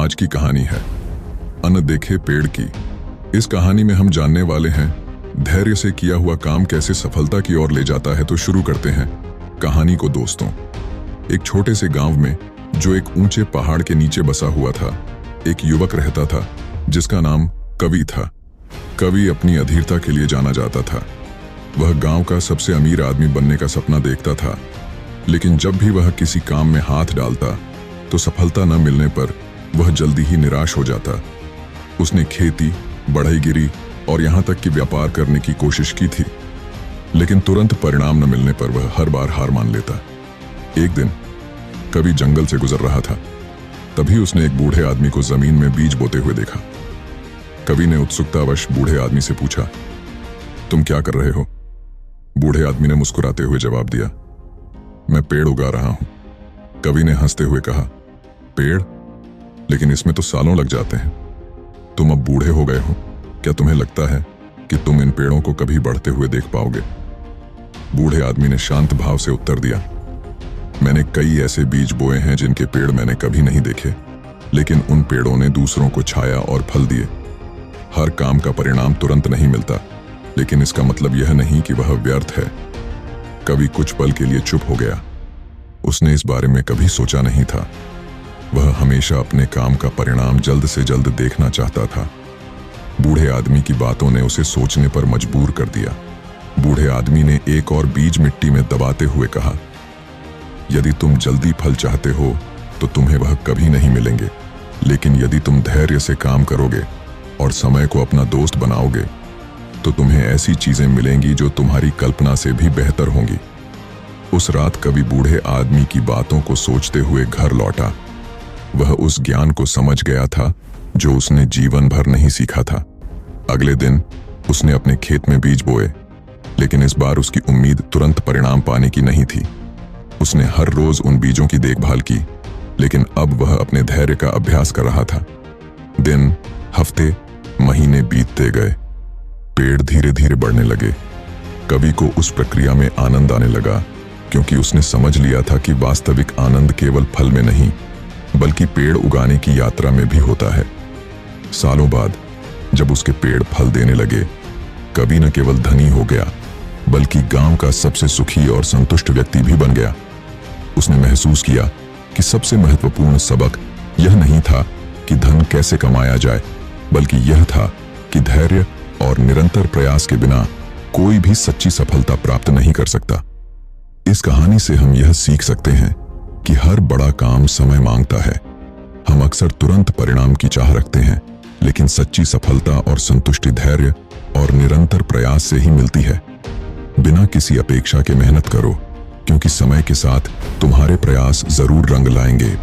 आज की कहानी है अनदेखे पेड़ की। इस कहानी में हम जानने वाले हैं धैर्य से किया हुआ काम कैसे सफलता की ओर ले जाता है। तो शुरू करते हैं कहानी को दोस्तों। एक छोटे से गांव में जो एक ऊंचे पहाड़ के नीचे बसा हुआ था, एक युवक रहता था जिसका नाम कवि था। कवि अपनी अधीरता के लिए जाना जाता था। वह गांव का सबसे अमीर आदमी बनने का सपना देखता था, लेकिन जब भी वह किसी काम में हाथ डालता तो सफलता न मिलने पर वह जल्दी ही निराश हो जाता। उसने खेती, बढ़ईगिरी और यहां तक कि व्यापार करने की कोशिश की थी, लेकिन तुरंत परिणाम न मिलने पर वह हर बार हार मान लेता। एक दिन कवि जंगल से गुजर रहा था, तभी उसने एक बूढ़े आदमी को जमीन में बीज बोते हुए देखा। कवि ने उत्सुकतावश बूढ़े आदमी से पूछा, तुम क्या कर रहे हो? बूढ़े आदमी ने मुस्कुराते हुए जवाब दिया, मैं पेड़ उगा रहा हूं। कवि ने हंसते हुए कहा, पेड़? लेकिन इसमें तो सालों लग जाते हैं। तुम अब बूढ़े हो गए हो, क्या तुम्हें लगता है कि तुम इन पेड़ों को कभी बढ़ते हुए देख पाओगे? बूढ़े आदमी ने शांत भाव से उत्तर दिया, मैंने कई ऐसे बीज बोए हैं जिनके पेड़ मैंने कभी नहीं देखे, लेकिन उन पेड़ों ने दूसरों को छाया और फल दिए। हर काम का परिणाम तुरंत नहीं मिलता, लेकिन इसका मतलब यह नहीं कि वह व्यर्थ है। कवि कुछ पल के लिए चुप हो गया। उसने इस बारे में कभी सोचा नहीं था। वह हमेशा अपने काम का परिणाम जल्द से जल्द देखना चाहता था। बूढ़े आदमी की बातों ने उसे सोचने पर मजबूर कर दिया। बूढ़े आदमी ने एक और बीज मिट्टी में दबाते हुए कहा, यदि तुम जल्दी फल चाहते हो तो तुम्हें वह कभी नहीं मिलेंगे, लेकिन यदि तुम धैर्य से काम करोगे और समय को अपना दोस्त बनाओगे तो तुम्हें ऐसी चीजें मिलेंगी जो तुम्हारी कल्पना से भी बेहतर होंगी। उस रात कवि बूढ़े आदमी की बातों को सोचते हुए घर लौटा। वह उस ज्ञान को समझ गया था जो उसने जीवन भर नहीं सीखा था। अगले दिन उसने अपने खेत में बीज बोए, लेकिन इस बार उसकी उम्मीद तुरंत परिणाम पाने की नहीं थी। उसने हर रोज उन बीजों की देखभाल की, लेकिन अब वह अपने धैर्य का अभ्यास कर रहा था। दिन, हफ्ते, महीने बीतते गए। पेड़ धीरे धीरे बढ़ने लगे। कवि को उस प्रक्रिया में आनंद आने लगा, क्योंकि उसने समझ लिया था कि वास्तविक आनंद केवल फल में नहीं, बल्कि पेड़ उगाने की यात्रा में भी होता है। सालों बाद जब उसके पेड़ फल देने लगे, कवि न केवल धनी हो गया, बल्कि गांव का सबसे सुखी और संतुष्ट व्यक्ति भी बन गया। उसने महसूस किया कि सबसे महत्वपूर्ण सबक यह नहीं था कि धन कैसे कमाया जाए, बल्कि यह था कि धैर्य और निरंतर प्रयास के बिना कोई भी सच्ची सफलता प्राप्त नहीं कर सकता। इस कहानी से हम यह सीख सकते हैं कि हर बड़ा काम समय मांगता है। हम अक्सर तुरंत परिणाम की चाह रखते हैं, लेकिन सच्ची सफलता और संतुष्टि धैर्य और निरंतर प्रयास से ही मिलती है। बिना किसी अपेक्षा के मेहनत करो, क्योंकि समय के साथ तुम्हारे प्रयास जरूर रंग लाएंगे।